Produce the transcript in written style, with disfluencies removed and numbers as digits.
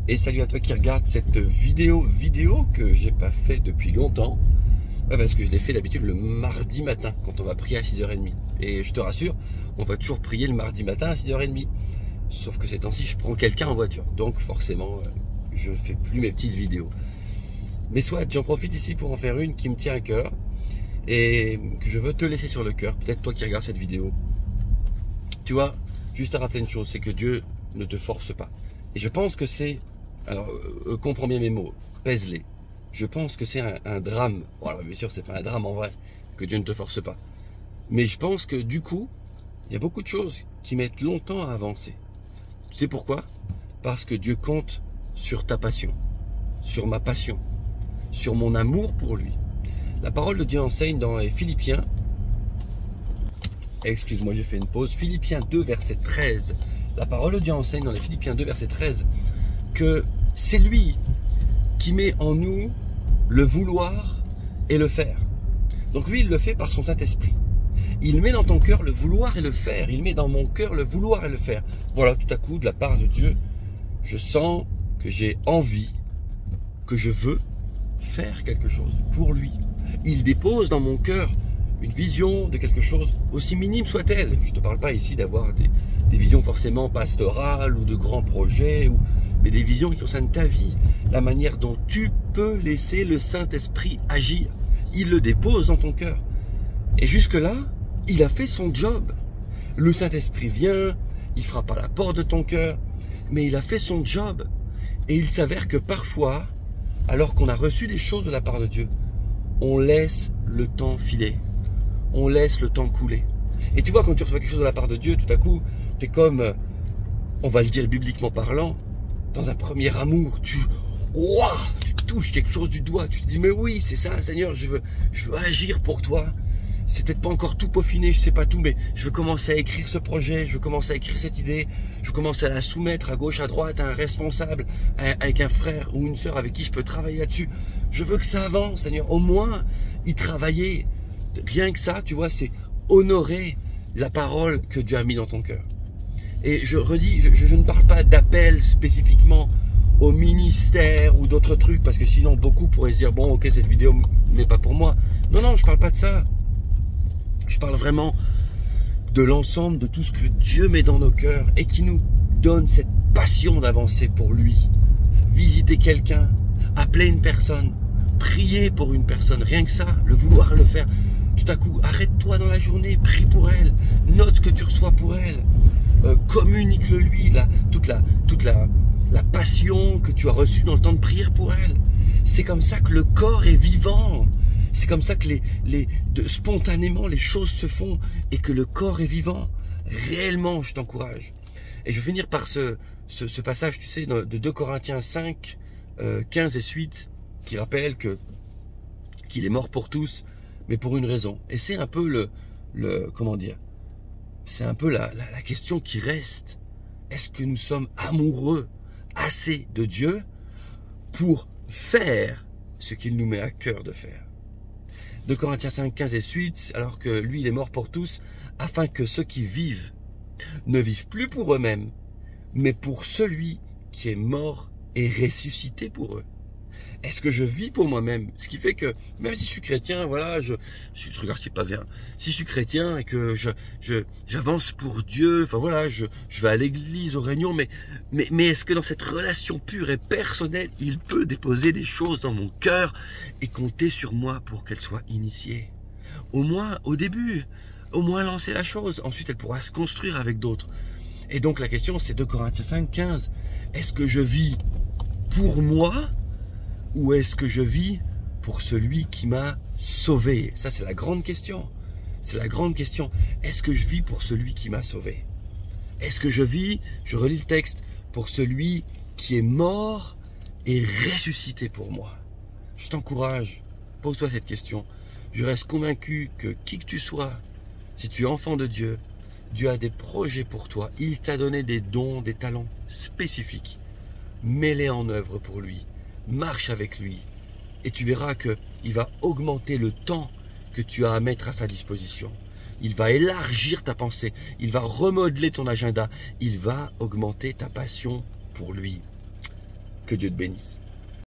et salut à toi qui regarde cette vidéo que j'ai pas fait depuis longtemps. Parce que je l'ai fait d'habitude le mardi matin quand on va prier à 6h30. Et je te rassure, on va toujours prier le mardi matin à 6h30. Sauf que ces temps-ci, je prends quelqu'un en voiture. Donc forcément, je fais plus mes petites vidéos. Mais soit, j'en profite ici pour en faire une qui me tient à cœur et que je veux te laisser sur le cœur. Peut-être toi qui regardes cette vidéo. Tu vois, juste à rappeler une chose, c'est que Dieu ne te force pas. Et je pense que c'est... Alors, comprends bien mes mots, pèse-les. Je pense que c'est un drame. Bon, alors, bien sûr, c'est pas un drame en vrai, que Dieu ne te force pas. Mais je pense que du coup, il y a beaucoup de choses qui mettent longtemps à avancer. Tu sais pourquoi? Parce que Dieu compte sur ta passion, sur ma passion, sur mon amour pour lui. La parole de Dieu enseigne dans les Philippiens, excuse-moi, j'ai fait une pause, Philippiens 2, verset 13. La parole de Dieu enseigne dans les Philippiens 2, verset 13, que c'est lui qui met en nous le vouloir et le faire. Donc lui, il le fait par son Saint-Esprit. Il met dans ton cœur le vouloir et le faire. Il met dans mon cœur le vouloir et le faire. Voilà, tout à coup, de la part de Dieu, je sens que j'ai envie, que je veux faire quelque chose pour lui. Il dépose dans mon cœur une vision de quelque chose, aussi minime soit-elle. Je ne te parle pas ici d'avoir des visions forcément pastorales ou de grands projets, mais des visions qui concernent ta vie, la manière dont tu peux laisser le Saint-Esprit agir. Il le dépose dans ton cœur. Et jusque-là, il a fait son job. Le Saint-Esprit vient, il frappe à la porte de ton cœur, mais il a fait son job. Et il s'avère que parfois, alors qu'on a reçu des choses de la part de Dieu, on laisse le temps filer. On laisse le temps couler. Et tu vois, quand tu reçois quelque chose de la part de Dieu, tout à coup, tu es comme, on va le dire bibliquement parlant, dans un premier amour, tu touches quelque chose du doigt, tu te dis, mais oui, c'est ça, Seigneur, je veux agir pour toi. C'est peut-être pas encore tout peaufiné, je sais pas tout, mais je veux commencer à écrire ce projet, je veux commencer à écrire cette idée, je veux commencer à la soumettre à gauche, à droite, à un responsable, avec un frère ou une sœur avec qui je peux travailler là-dessus. Je veux que ça avance, Seigneur, au moins y travailler. Rien que ça, tu vois, c'est honorer la parole que Dieu a mis dans ton cœur. Et je redis, je ne parle pas d'appel spécifiquement au ministère ou d'autres trucs, parce que sinon beaucoup pourraient se dire, bon ok, cette vidéo n'est pas pour moi. Non, non, je parle pas de ça. Je parle vraiment de l'ensemble de tout ce que Dieu met dans nos cœurs et qui nous donne cette passion d'avancer pour lui. Visiter quelqu'un, appeler une personne, prier pour une personne, rien que ça, le vouloir et le faire. Tout à coup, arrête-toi dans la journée, prie pour elle, note ce que tu reçois pour elle, communique-le lui, toute la passion que tu as reçue dans le temps de prière pour elle. C'est comme ça que le corps est vivant. C'est comme ça que spontanément les choses se font et que le corps est vivant. Réellement, je t'encourage. Et je vais finir par ce passage, tu sais, de 2 Corinthiens 5, 15 et suite, qui rappelle qu'il est mort pour tous, mais pour une raison. Et c'est un peu comment dire, c'est un peu la question qui reste. Est-ce que nous sommes amoureux assez de Dieu pour faire ce qu'il nous met à cœur de faire? 2 Corinthiens 5, 15 et suite, alors que lui, il est mort pour tous, afin que ceux qui vivent ne vivent plus pour eux-mêmes, mais pour celui qui est mort et ressuscité pour eux. Est-ce que je vis pour moi-même? Ce qui fait que, même si je suis chrétien, voilà, je regarde, c'est pas bien. Si je suis chrétien et que j'avance pour Dieu, enfin voilà, je vais à l'église, aux réunions, mais est-ce que dans cette relation pure et personnelle, il peut déposer des choses dans mon cœur et compter sur moi pour qu'elles soient initiées? Au moins, au début, au moins lancer la chose. Ensuite, elle pourra se construire avec d'autres. Et donc, la question, c'est 2 Corinthiens 5, 15. Est-ce que je vis pour moi? Ou est-ce que je vis pour celui qui m'a sauvé? Ça, c'est la grande question. C'est la grande question. Est-ce que je vis pour celui qui m'a sauvé? Est-ce que je vis, je relis le texte, pour celui qui est mort et ressuscité pour moi? Je t'encourage, pose-toi cette question. Je reste convaincu que qui que tu sois, si tu es enfant de Dieu, Dieu a des projets pour toi. Il t'a donné des dons, des talents spécifiques. Mets-les en œuvre pour lui. Marche avec lui et tu verras qu'il va augmenter le temps que tu as à mettre à sa disposition. Il va élargir ta pensée, il va remodeler ton agenda, il va augmenter ta passion pour lui. Que Dieu te bénisse.